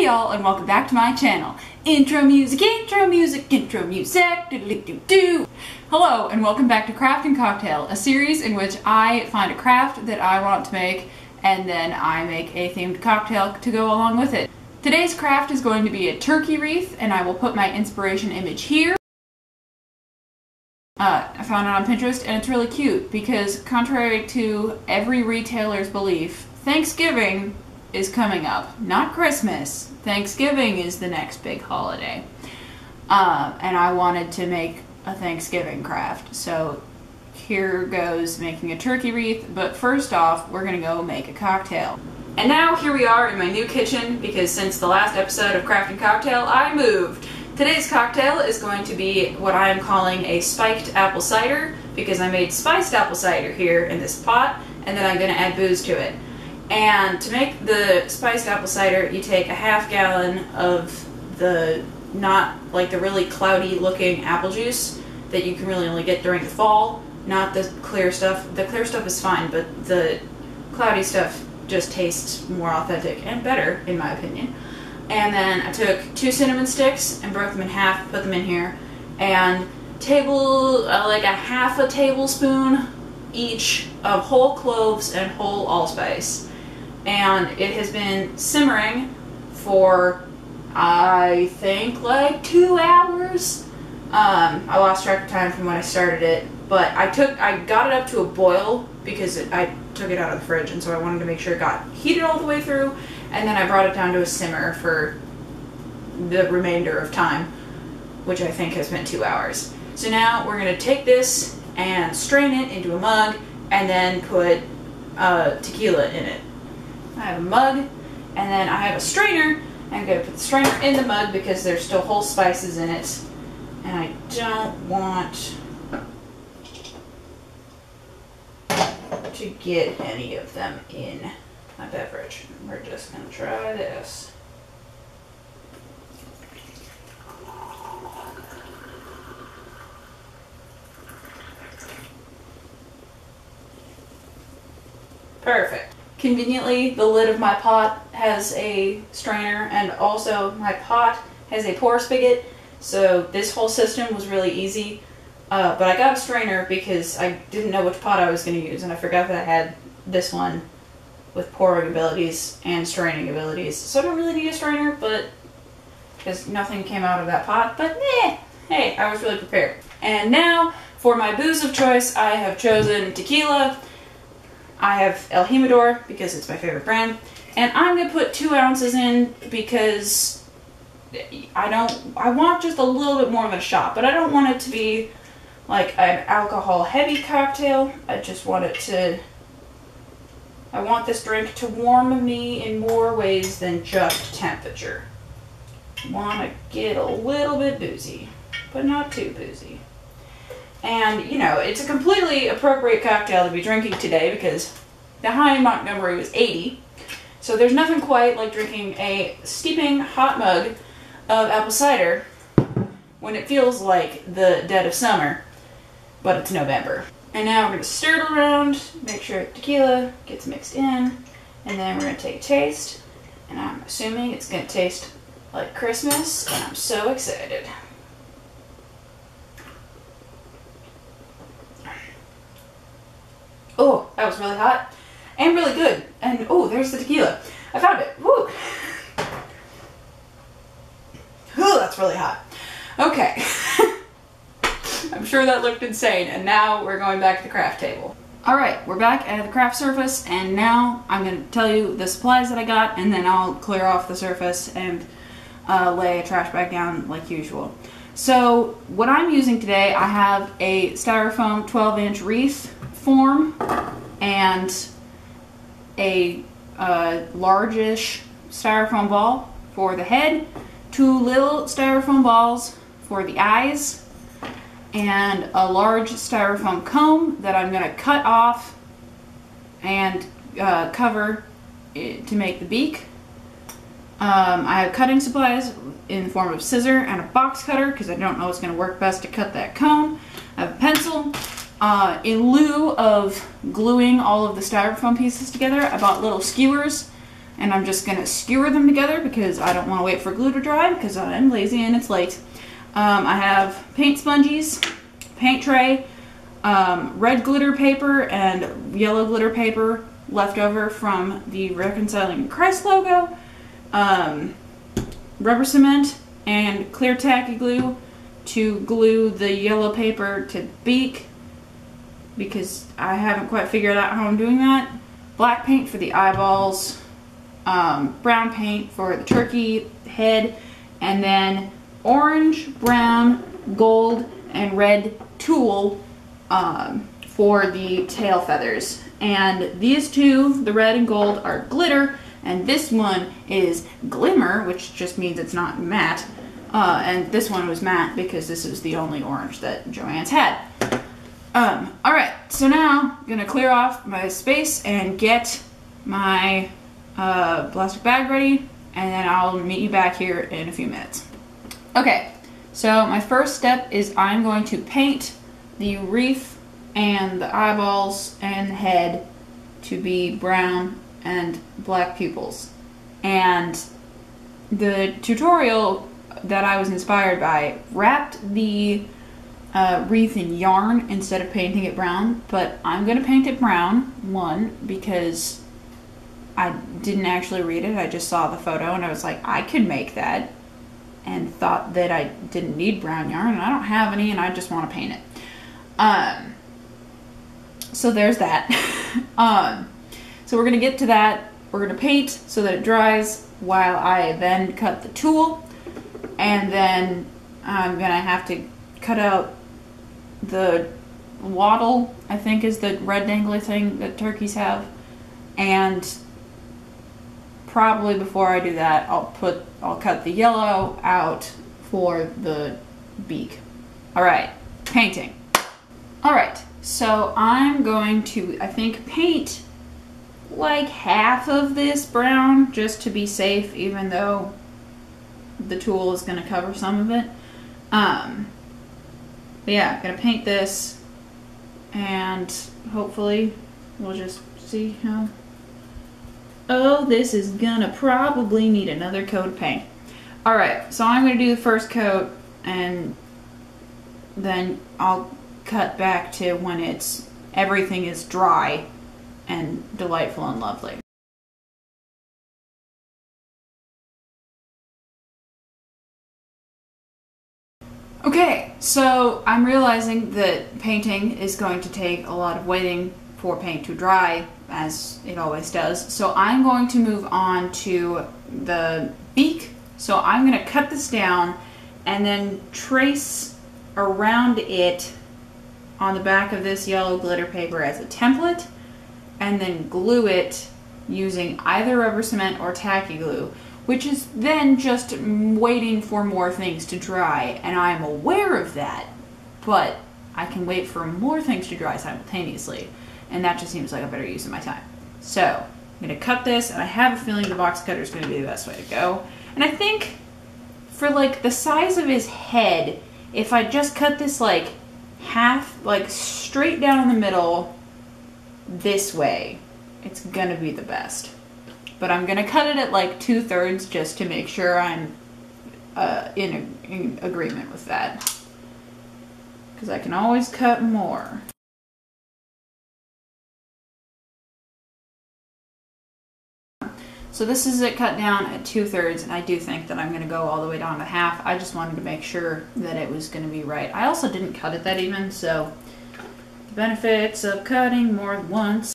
Hey y'all, and welcome back to my channel. Intro music, intro music, intro music, do-do-do-do. Hello, and welcome back to Craft and Cocktail, a series in which I find a craft that I want to make, and then I make a themed cocktail to go along with it. Today's craft is going to be a turkey wreath, and I will put my inspiration image here. I found it on Pinterest, and it's really cute because, contrary to every retailer's belief, Thanksgiving is coming up. Not Christmas. Thanksgiving is the next big holiday. And I wanted to make a Thanksgiving craft. So here goes making a turkey wreath, but first off, we're gonna go make a cocktail. And now here we are in my new kitchen because since the last episode of Craft and Cocktail, I moved. Today's cocktail is going to be what I am calling a spiked apple cider because I made spiced apple cider here in this pot, and then I'm gonna add booze to it. And to make the spiced apple cider, you take a half gallon of the not like the really cloudy looking apple juice that you can really only get during the fall, not the clear stuff. The clear stuff is fine, but the cloudy stuff just tastes more authentic and better in my opinion. And then I took 2 cinnamon sticks and broke them in half, put them in here, and like a half a tablespoon each of whole cloves and whole allspice. And it has been simmering for, I think, like 2 hours. I lost track of time from when I started it, but I got it up to a boil because I took it out of the fridge, and so I wanted to make sure it got heated all the way through, and then I brought it down to a simmer for the remainder of time, which I think has been 2 hours. So now we're going to take this and strain it into a mug, and then put tequila in it. I have a mug, and then I have a strainer. I'm going to put the strainer in the mug because there's still whole spices in it, and I don't want to get any of them in my beverage. We're just going to try this. Perfect. Conveniently, the lid of my pot has a strainer, and also my pot has a pour spigot, so this whole system was really easy. But I got a strainer because I didn't know which pot I was going to use, and I forgot that I had this one with pouring abilities and straining abilities. So I don't really need a strainer, but because nothing came out of that pot, but hey, I was really prepared. And now, for my booze of choice, I have chosen tequila. I have El Jimador because it's my favorite brand, and I'm going to put 2 ounces in because I want just a little bit more of a shot, but I don't want it to be like an alcohol heavy cocktail. I just want I want this drink to warm me in more ways than just temperature. Want to get a little bit boozy, but not too boozy. And, you know, it's a completely appropriate cocktail to be drinking today because the high in Montgomery was 80. So there's nothing quite like drinking a steaming hot mug of apple cider when it feels like the dead of summer, but it's November. And now we're going to stir it around, make sure tequila gets mixed in, and then we're going to take a taste. And I'm assuming it's going to taste like Christmas, and I'm so excited. Oh, that was really hot and really good. And oh, there's the tequila. I found it. Woo! Oh, that's really hot. Okay. I'm sure that looked insane. And now we're going back to the craft table. Alright, we're back at the craft surface, and now I'm going to tell you the supplies that I got, and then I'll clear off the surface and lay a trash bag down like usual. So, what I'm using today, I have a styrofoam 12-inch wreath form and a largish styrofoam ball for the head, 2 little styrofoam balls for the eyes, and a large styrofoam comb that I'm going to cut off and cover it to make the beak. I have cutting supplies in the form of scissor and a box cutter because I don't know what's going to work best to cut that cone. I have a pencil. In lieu of gluing all of the styrofoam pieces together, I bought little skewers and I'm just gonna skewer them together because I don't want to wait for glue to dry because I'm lazy and it's late. I have paint sponges, paint tray, red glitter paper and yellow glitter paper left over from the Reconciling Christ logo, rubber cement and clear tacky glue to glue the yellow paper to the beak because I haven't quite figured out how I'm doing that. Black paint for the eyeballs, brown paint for the turkey head, and then orange, brown, gold, and red tulle for the tail feathers. And these two, the red and gold, are glitter, and this one is glimmer, which just means it's not matte. And this one was matte because this is the only orange that Joanne's had. Alright, so now I'm gonna clear off my space and get my plastic bag ready, and then I'll meet you back here in a few minutes. Okay, so my first step is I'm going to paint the wreath and the eyeballs and the head to be brown and black pupils. And the tutorial that I was inspired by wrapped the wreath in yarn instead of painting it brown, but I'm going to paint it brown, one, because I didn't actually read it, I just saw the photo and I was like, I could make that, and thought that I didn't need brown yarn, and I don't have any, and I just want to paint it. So there's that. So we're going to get to that. We're going to paint so that it dries while I then cut the tulle, and then I'm going to have to cut out the wattle, I think is the red dangly thing that turkeys have, and probably before I do that I'll cut the yellow out for the beak. Alright, painting. Alright, so I'm going to, I think, paint like half of this brown just to be safe, even though the tulle is going to cover some of it. But yeah, I'm going to paint this, and hopefully we'll just see how... Oh, this is gonna probably need another coat of paint. Alright, so I'm gonna do the first coat, and then I'll cut back to when everything is dry and delightful and lovely. Okay, so I'm realizing that painting is going to take a lot of waiting for paint to dry, as it always does. So I'm going to move on to the beak. So I'm going to cut this down and then trace around it on the back of this yellow glitter paper as a template, and then glue it using either rubber cement or tacky glue, which is then just waiting for more things to dry. And I'm aware of that, but I can wait for more things to dry simultaneously, and that just seems like a better use of my time. So I'm going to cut this, and I have a feeling the box cutter is going to be the best way to go. And I think for like the size of his head, if I just cut this like half, like straight down the middle this way, it's going to be the best. But I'm going to cut it at like 2/3 just to make sure I'm in agreement with that, because I can always cut more. So this is it cut down at 2/3, and I do think that I'm going to go all the way down to half. I just wanted to make sure that it was going to be right. I also didn't cut it that even, so the benefits of cutting more than once.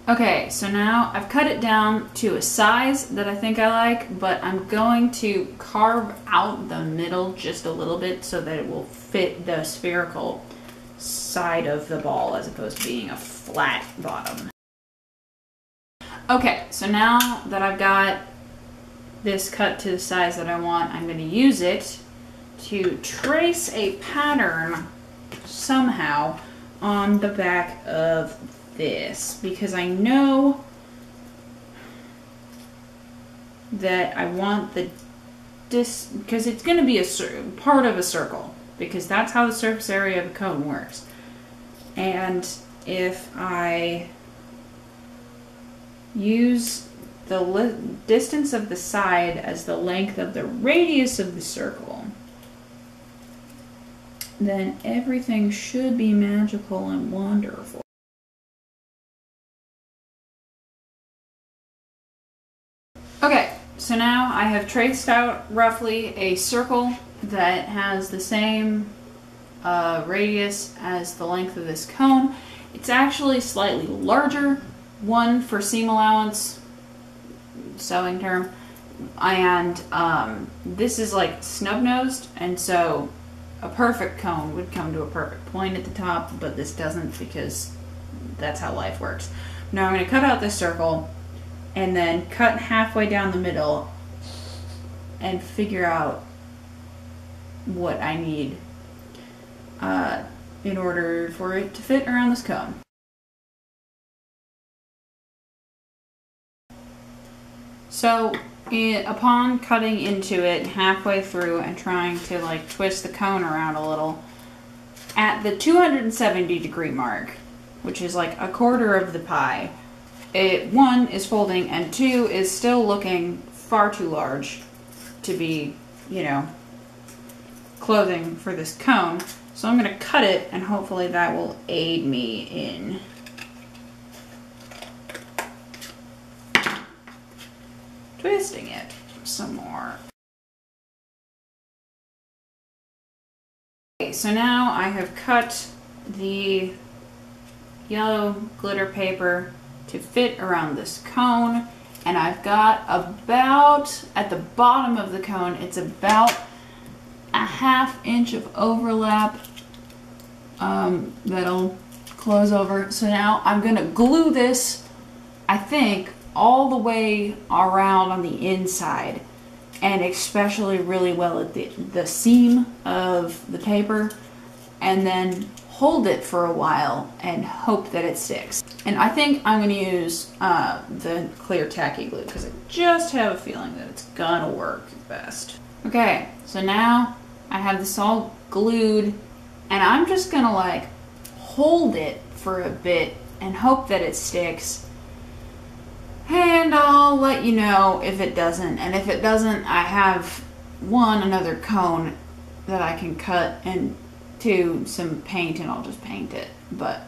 Okay, so now I've cut it down to a size that I think I like, but I'm going to carve out the middle just a little bit so that it will fit the spherical side of the ball as opposed to being a flat bottom. Okay, so now that I've got this cut to the size that I want, I'm going to use it to trace a pattern somehow on the back of this, because I know that I want because it's going to be a part of a circle, because that's how the surface area of a cone works. And if I use the distance of the side as the length of the radius of the circle, then everything should be magical and wonderful. Okay, so now I have traced out roughly a circle that has the same radius as the length of this cone. It's actually slightly larger, one for seam allowance, sewing term, and this is like snub-nosed, and so a perfect cone would come to a perfect point at the top, but this doesn't because that's how life works. Now I'm going to cut out this circle and then cut halfway down the middle and figure out what I need in order for it to fit around this cone. So upon cutting into it halfway through and trying to like twist the cone around a little, at the 270-degree mark, which is like a quarter of the pie, one is folding and two is still looking far too large to be, you know, clothing for this cone. So I'm going to cut it, and hopefully that will aid me in twisting it some more. Okay, so now I have cut the yellow glitter paper to fit around this cone, and I've got about, at the bottom of the cone, it's about a ½ inch of overlap that'll close over. So now I'm gonna glue this, I think, all the way around on the inside, and especially really well at the seam of the paper, and then hold it for a while and hope that it sticks. And I think I'm going to use the clear tacky glue because I just have a feeling that it's gonna work best. Okay, so now I have this all glued, and I'm just gonna like hold it for a bit and hope that it sticks. And I'll let you know if it doesn't. And if it doesn't, I have another cone that I can cut, and two, some paint, and I'll just paint it. But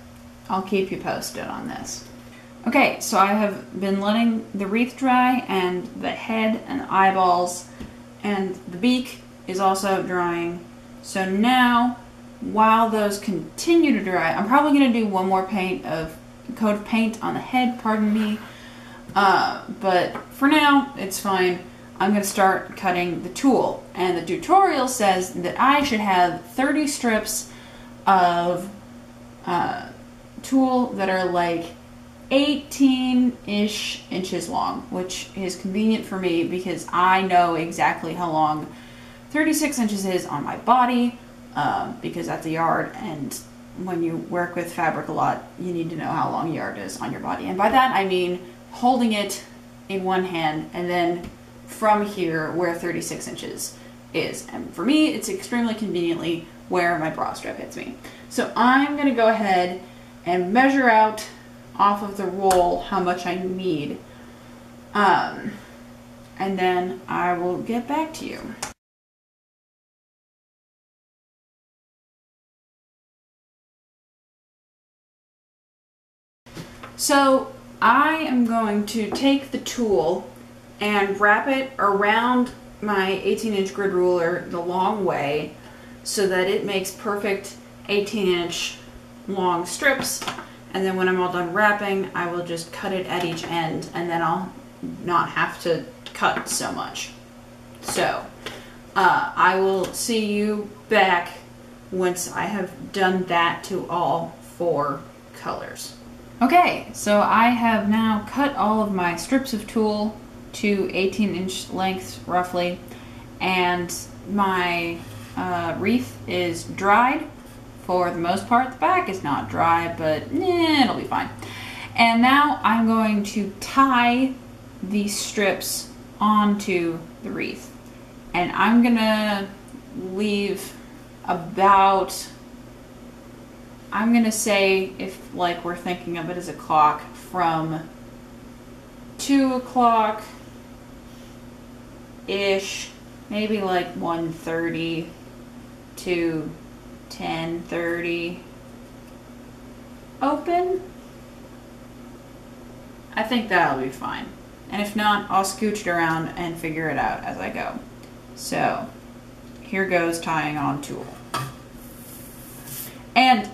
I'll keep you posted on this. Okay, so I have been letting the wreath dry, and the head and eyeballs and the beak is also drying. So now, while those continue to dry, I'm probably going to do one more coat of paint on the head, pardon me. But for now, it's fine. I'm going to start cutting the tulle. And the tutorial says that I should have 30 strips of tulle that are like 18-ish inches long, which is convenient for me because I know exactly how long 36 inches is on my body, because that's a yard, and when you work with fabric a lot, you need to know how long a yard is on your body. And by that I mean holding it in one hand and then from here where 36 inches is. And for me, it's extremely conveniently where my bra strap hits me. So I'm going to go ahead and measure out off of the roll how much I need. And then I will get back to you. So I am going to take the tulle and wrap it around my 18-inch grid ruler the long way so that it makes perfect 18-inch long strips. And then when I'm all done wrapping, I will just cut it at each end, and then I'll not have to cut so much. So I will see you back once I have done that to all 4 colors. Okay, so I have now cut all of my strips of tulle to 18-inch lengths roughly, and my wreath is dried for the most part. The back is not dry, but it'll be fine. And now I'm going to tie these strips onto the wreath, and I'm gonna leave about I'm gonna say, if like we're thinking of it as a clock, from 2 o'clock ish, maybe like 1:30 to 10:30 open. I think that'll be fine. And if not, I'll scooch it around and figure it out as I go. So, here goes tying on tulle. And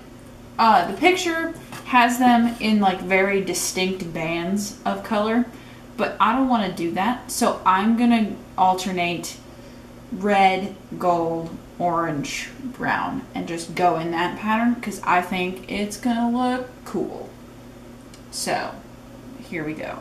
the picture has them in like very distinct bands of color, but I don't want to do that. So I'm going to alternate red, gold, orange, brown, and just go in that pattern because I think it's going to look cool. So, here we go.